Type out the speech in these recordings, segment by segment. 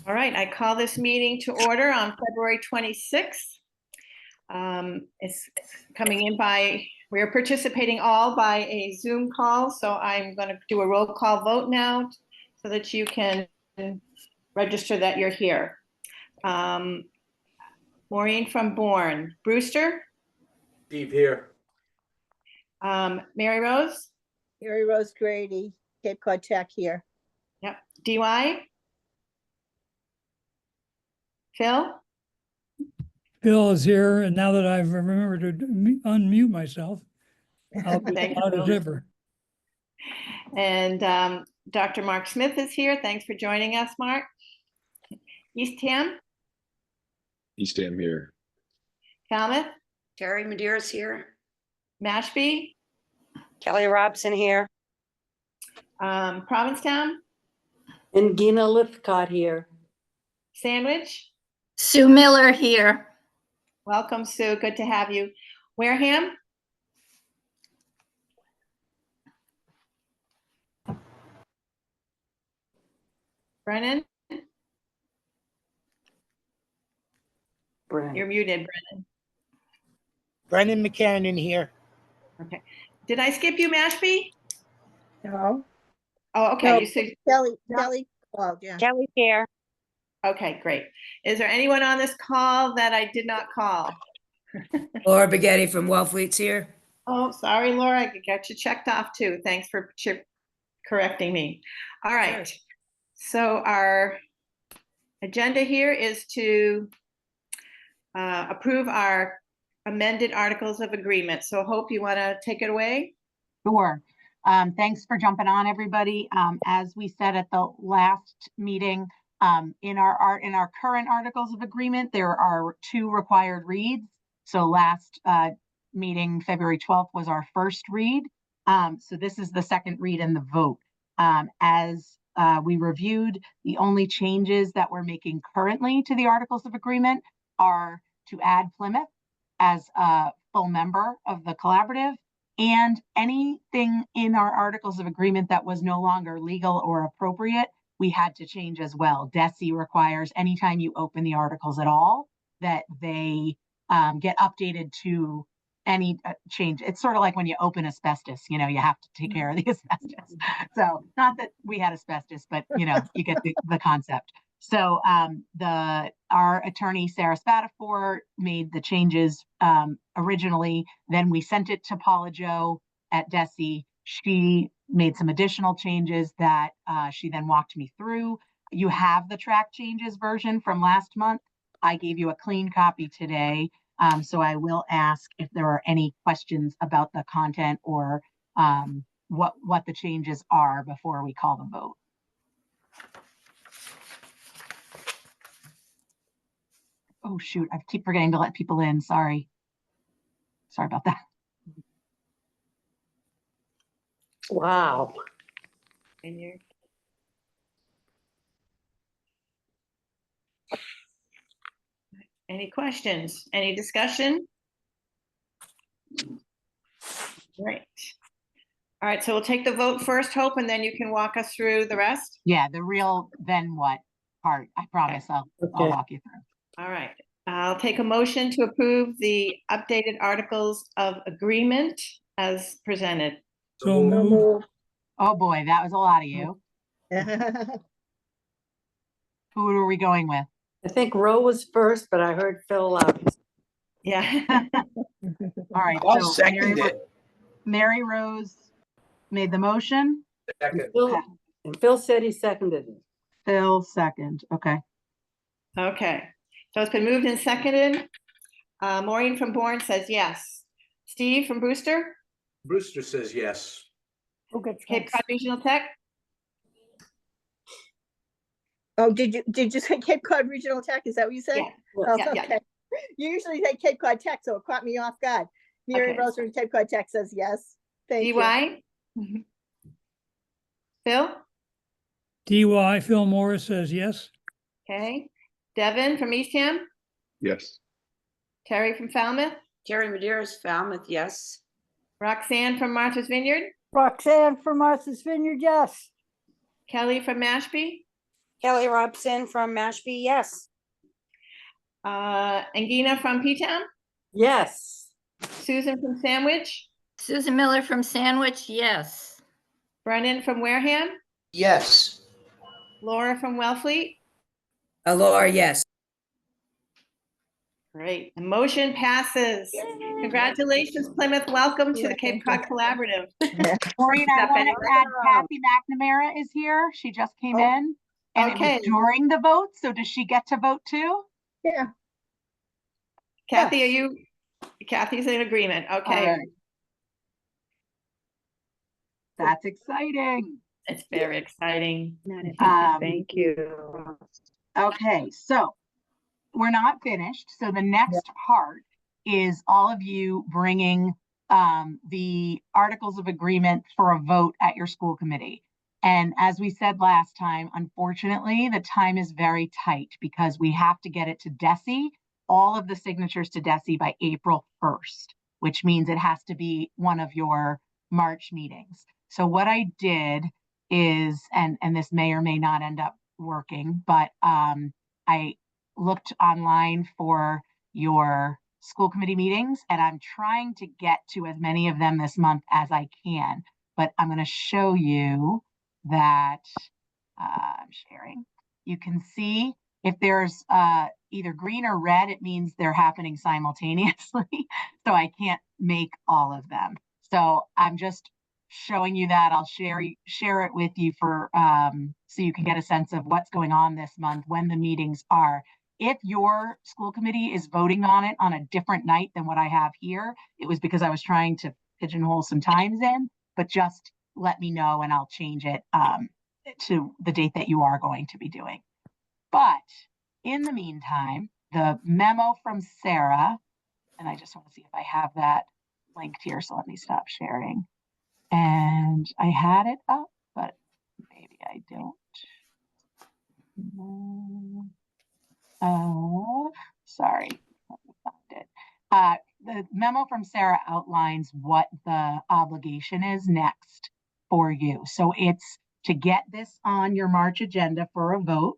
All right, I call this meeting to order on February 26th. It's coming in we are participating all by a Zoom call, so I'm going to do a roll call vote now so that you can register that you're here. Maureen from Bourne. Brewster? Steve here. Mary Rose? Mary Rose Grady, Cape Cod Tech here. Yep. DY? Phil? Phil is here, and now that I've remembered to unmute myself, I'll be Thank loud you. as ever. And Dr. Mark Smith is here. Thanks for joining us, Mark. Eastham? Eastham here. Falmouth? Terry Medeiros here. Mashpee? Kelly Robson here. Provincetown? And Gina Lithcott here. Sandwich? Sue Miller here. Welcome, Sue. Good to have you. Wareham? Brennan? Brennan. You're muted, Brennan. Brendan McCannon here. Okay. Did I skip you, Mashpee? No. Oh, okay. No, You said, Kelly called, yeah. Kelly here. okay, great. Is there anyone on this call that I did not call? Laura Baghetti from Wellfleet's here. Oh, sorry, Laura. I got you checked off too. Thanks for correcting me. All right. Sure. So our agenda here is to approve our amended articles of agreement. So Hope, you want to take it away? Sure. Thanks for jumping on, everybody. As we said at the last meeting, in our current articles of agreement, there are 2 required reads. So last meeting, February 12th, was our first read. So this is the second read and the vote. As we reviewed, the only changes that we're making currently to the articles of agreement are to add Plymouth as a full member of the collaborative, and anything in our articles of agreement that was no longer legal or appropriate, we had to change as well. DESE requires anytime you open the articles at all that they get updated to any change. It's sort of like when you open asbestos, you have to take care of the asbestos. So not that we had asbestos, but you get the concept. So our attorney, Sarah Spatafor, made the changes originally. Then we sent it to Paula Jo at DESE. She made some additional changes that she then walked me through. You have the track changes version from last month. I gave you a clean copy today. So I will ask if there are any questions about the content or what the changes are before we call the vote. Oh, shoot. I keep forgetting to let people in. Sorry. Sorry about that. Wow. And you're... Any questions? Any discussion? Great. All right, so we'll take the vote first, Hope, and then you can walk us through the rest. Yeah, the real then what part. I promise I'll walk you through. All right, I'll take a motion to approve the updated articles of agreement as presented. So moved. Oh boy, that was a lot of you. Who are we going with? I think Ro was first, but I heard Phil out. Yeah. All right. I'll So second it. Mary Rose made the motion. Second. And Phil said he seconded it. Phil second. Okay. Okay, so it's been moved and seconded. Maureen from Bourne says yes. Steve from Brewster? Brewster says yes. Cape Cod Regional Tech? Oh, did you say Cape Cod Regional Tech? Is that what you said? Yeah. Oh, Yeah, yeah. okay. You usually say Cape Cod Tech, so it caught me off guard. Mary Okay. Rose from Cape Cod Tech says yes. Thank you. DY? Phil? DY, Phil Morris says yes. Okay. Devin from Eastham? Yes. Terry from Falmouth? Terry Medeiros, Falmouth, yes. Roxanne from Martha's Vineyard? Roxanne from Martha's Vineyard, yes. Kelly from Mashpee? Kelly Robson from Mashpee, yes. Angina from P-Town, Yes. Susan from Sandwich, Susan Miller from Sandwich, yes. Brennan from Wareham, Yes. Laura from Wellfleet. Laura, yes. Great. The motion passes. Congratulations, Plymouth. Welcome to Yeah, the Cape thank Cod Collaborative. Maureen, I Step want in. to add Kathy McNamara is here. She just came Oh, in. And it was okay. during the vote, so does she get to vote too? Yeah. Kathy, Yes. Kathy's in agreement. All Okay. right. That's exciting. It's very exciting. Thank you. Okay, so we're not finished. So the next part is all of you bringing the articles of agreement for a vote at your school committee. And as we said last time, unfortunately, the time is very tight because we have to get it to DESI, all of the signatures to DESI by April 1st, which means it has to be one of your March meetings. So what I did is, and this may or may not end up working, but I looked online for your school committee meetings, and I'm trying to get to as many of them this month as I can. But I'm going to show you that I'm sharing. You can see if there's either green or red, it means they're happening simultaneously. So I can't make all of them. So I'm just showing you that. I'll share it with you for so you can get a sense of what's going on this month, when the meetings are. If your school committee is voting on it on a different night than what I have here, it was because I was trying to pigeonhole some times in, but just let me know and I'll change it to the date that you are going to be doing. But in the meantime, the memo from Sarah, and I just want to see if I have that linked here. So let me stop sharing. And I had it up, but maybe I don't. Sorry, let me find it. The memo from Sarah outlines what the obligation is next for you. So it's to get this on your March agenda for a vote.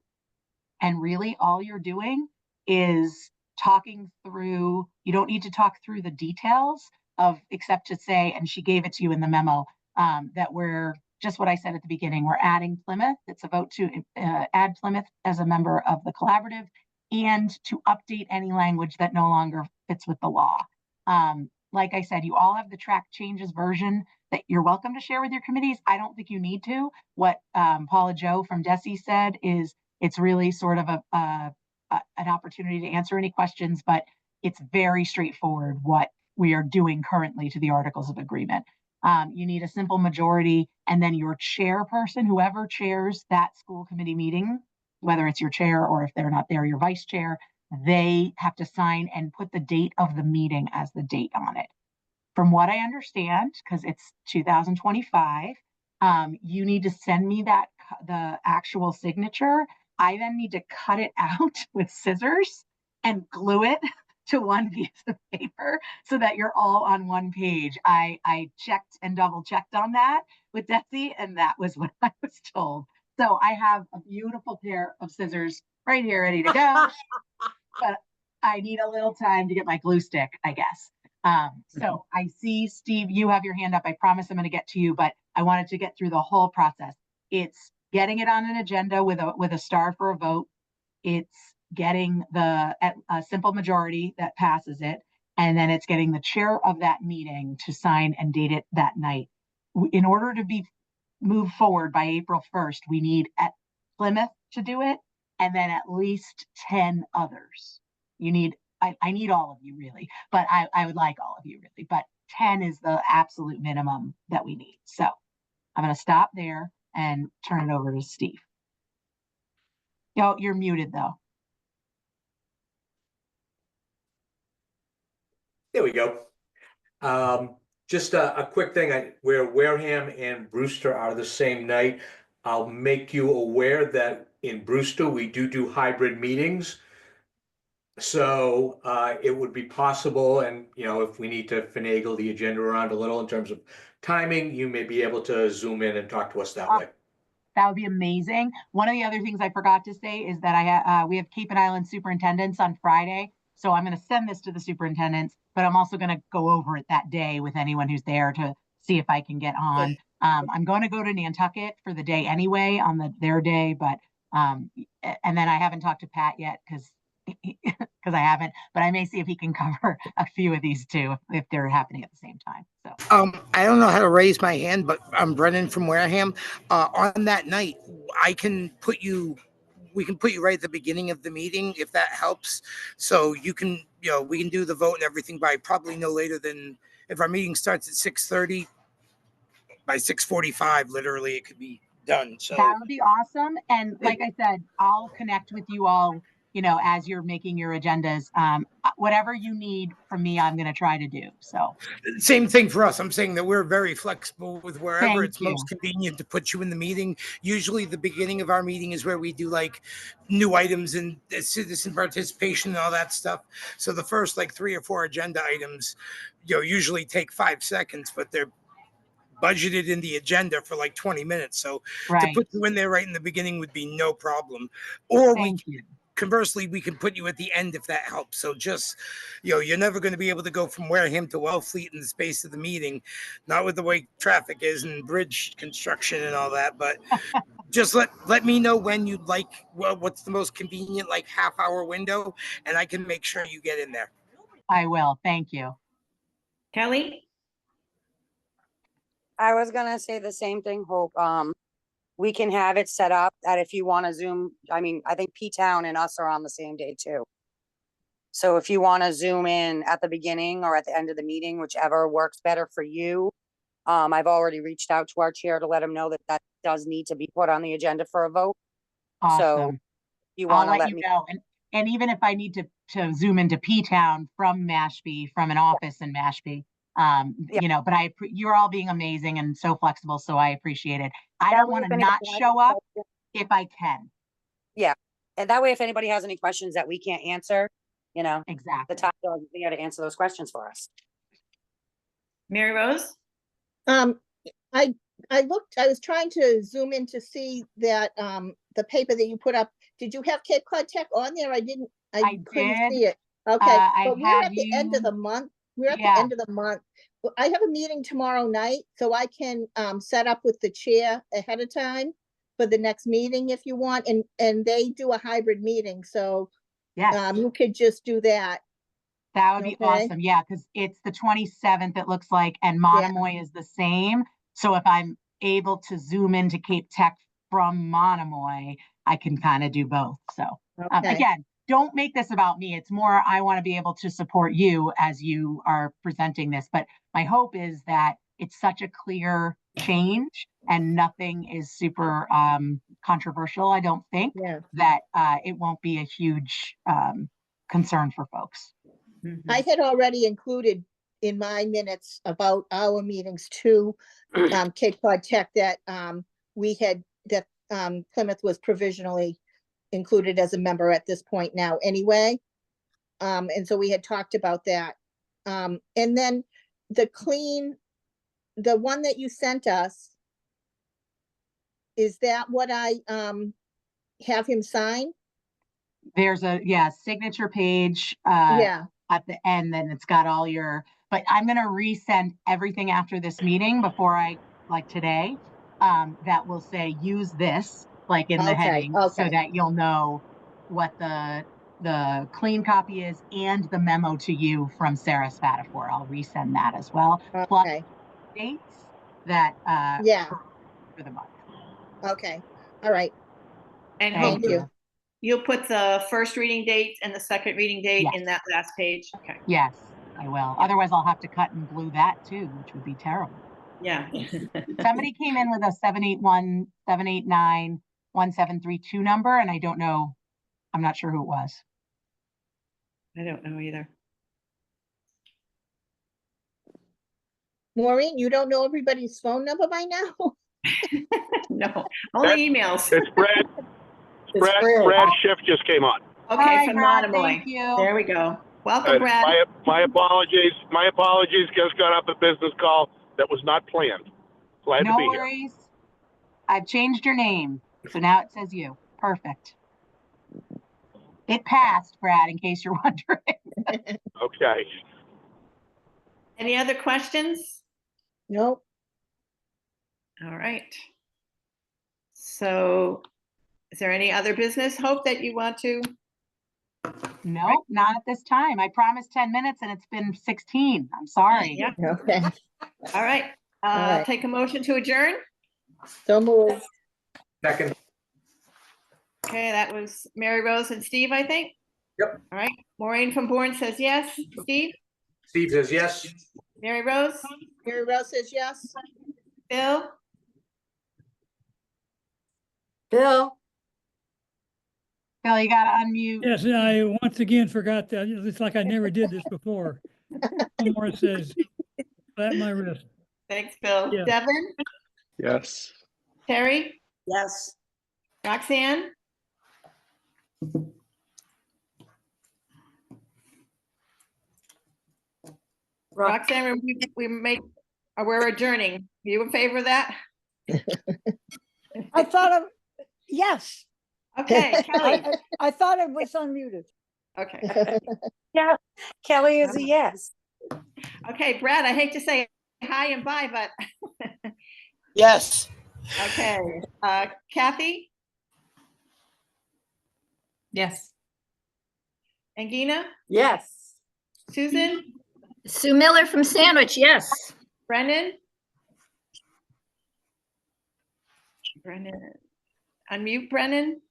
And really all you're doing is talking through, you don't need to talk through the details of, except to say, and she gave it to you in the memo, that we're just what I said at the beginning, we're adding Plymouth. It's a vote to add Plymouth as a member of the collaborative and to update any language that no longer fits with the law. Like I said, you all have the track changes version that you're welcome to share with your committees. I don't think you need to. What Paula Joe from DESI said is it's really sort of an opportunity to answer any questions, but it's very straightforward what we are doing currently to the Articles of Agreement. You need a simple majority, and then your chairperson, whoever chairs that school committee meeting, whether it's your chair or if they're not there, your vice chair, they have to sign and put the date of the meeting as the date on it. From what I understand, because it's 2025, you need to send me the actual signature. I then need to cut it out with scissors and glue it to one piece of paper so that you're all on one page. I checked and double checked on that with DESI, and that was what I was told. So I have a beautiful pair of scissors right here ready to go, but I need a little time to get my glue stick, I guess. So I see, Steve, you have your hand up. I promise I'm going to get to you, but I wanted to get through the whole process. It's getting it on an agenda with a star for a vote. It's getting a simple majority that passes it. And then it's getting the chair of that meeting to sign and date it that night. In order to be moved forward by April 1st, we need at Plymouth to do it, and then at least 10 others. I need all of you really, but I would like all of you really, but 10 is the absolute minimum that we need. So I'm going to stop there and turn it over to Steve. Yo, you're muted though. There we go. Just a quick thing, where Wareham and Brewster are the same night, I'll make you aware that in Brewster, we do hybrid meetings. So it would be possible, and if we need to finagle the agenda around a little in terms of timing, you may be able to zoom in and talk to us that way. That would be amazing. One of the other things I forgot to say is that we have Cape and Island superintendents on Friday. So I'm going to send this to the superintendents, but I'm also going to go over it that day with anyone who's there to see if I can get on. I'm going to go to Nantucket for the day anyway on their day, but and then I haven't talked to Pat yet because I haven't, but I may see if he can cover a few of these too if they're happening at the same time. So I don't know how to raise my hand, but I'm Brennan from Wareham. On that night, we can put you right at the beginning of the meeting if that helps. So you can, we can do the vote and everything by probably no later than, if our meeting starts at 6:30, by 6:45, literally it could be done. So that would be awesome. And like I said, I'll connect with you all, as you're making your agendas. Whatever you need from me, I'm going to try to do. So same thing for us. I'm saying that we're very flexible with wherever Thank it's you. most convenient to put you in the meeting. Usually the beginning of our meeting is where we do like new items and citizen participation and all that stuff. So the first like 3 or 4 agenda items, usually take 5 seconds, but they're budgeted in the agenda for like 20 minutes. So to put you in there right in the beginning would be no problem. Or conversely, we can put you at the end if that helps. So just, you're never going to be able to go from Wareham to Wellfleet in the space of the meeting, not with the way traffic is and bridge construction and all that. But just let me know when you'd like, what's the most convenient, like half-hour window, and I can make sure you get in there. I will. Thank you. Kelly? I was gonna say the same thing, Hope. We can have it set up that if you want to Zoom, I think P-Town and us are on the same day too. So if you want to Zoom in at the beginning or at the end of the meeting, whichever works better for you. I've already reached out to our chair to let him know that does need to be put on the agenda for a vote. Awesome. So you want to let me know. And even if I need to Zoom into P-Town from Mashpee, from an office in Mashpee, but you're all being amazing and so flexible. So I appreciate it. I don't want to not show up if I can. Yeah. And that way, if anybody has any questions that we can't answer, exactly, the top dog is there to answer those questions for us. Mary Rose? I was trying to zoom in to see that, the paper that you put up. Did you have Cape Cod Tech on there? I couldn't see it. Okay, but we're at the end of the month. We're at the end of the month. I have a meeting tomorrow night, so I can set up with the chair ahead of time for the next meeting if you want. And they do a hybrid meeting, so you could just do that. That would be awesome. Yeah, because it's the 27th, it looks like, and Monomoy is the same. So if I'm able to Zoom into Cape Tech from Monomoy, I can kind of do both. So again, don't make this about me. It's more, I want to be able to support you as you are presenting this. But my hope is that it's such a clear change and nothing is super controversial. I don't think that it won't be a huge concern for folks. I had already included in my minutes about our meetings to Cape Cod Tech that Plymouth was provisionally included as a member at this point now anyway. And so we had talked about that. And then the one that you sent us, is that what I have him sign? There's a signature page at the end, then it's got all your, but I'm going to resend everything after this meeting before today, that will say use this in the heading so that you'll know what the clean copy is and the memo to you from Sarah Spatafor. I'll resend that as well. Plus dates that for the month. Okay. All right. And Thank you. You'll put the first reading date and the second reading date in that last page. Okay. Yes, I will. Otherwise I'll have to cut and glue that too, which would be terrible. Yeah. Somebody came in with a 781-789-1732 number, and I don't know. I'm not sure who it was. I don't know either. Maureen, you don't know everybody's phone number by now? No, only emails. It's Brad. Brad Schiff just came on. Okay, Hi, from Brad, Monomoy. thank you. There we go. Welcome, Brad. My apologies. My apologies. Just got off a business call that was not planned. Glad to be worries. I've changed your name. So now it says you. Perfect. It passed, Brad, in case you're wondering. Okay. Any other questions? Nope. All right. So is there any other business, Hope, that you want to? No, not at this time. I promised 10 minutes and it's been 16. I'm sorry. Yeah. Okay. All right. All right. Take a motion to adjourn. So moved. Second. Okay, that was Mary Rose and Steve, I think. Yep. All right. Maureen from Bourne says yes. Steve? Steve says yes. Mary Rose? Mary Rose says yes. Bill? Bill, Bill, you gotta unmute. Yes, I once again forgot that. It's like I never did this before. One more says, slap my wrist. Thanks, Bill. Yeah. Devin? Yes. Terry? yes. Roxanne? Roxanne, we're adjourning. Are you in favor of that? I thought yes, Okay, Kelly. I thought it was unmuted. Okay. Yeah, Kelly is a yes. Okay, Brad, I hate to say hi and bye, but Yes. okay. Kathy Yes. and Gina? Yes. Susan? Sue Miller from Sandwich, yes. Brendan? Brendan. Unmute Brendan.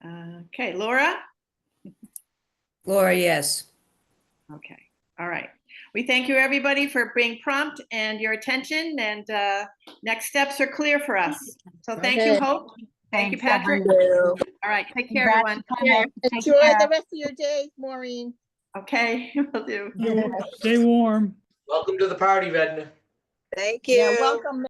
Okay, Laura? Laura, yes. Okay, all right. We thank you, everybody, for being prompt and your attention, and next steps are clear for us. So thank you, Okay. Hope. Thank you, Thanks, Patrick. everyone. All right, take care, Congrats everyone. to Clement. Take Enjoy care. the rest of your day, Maureen. Okay, will do. Stay warm. Welcome to the party, Vedna. Thank you. Yeah, welcome.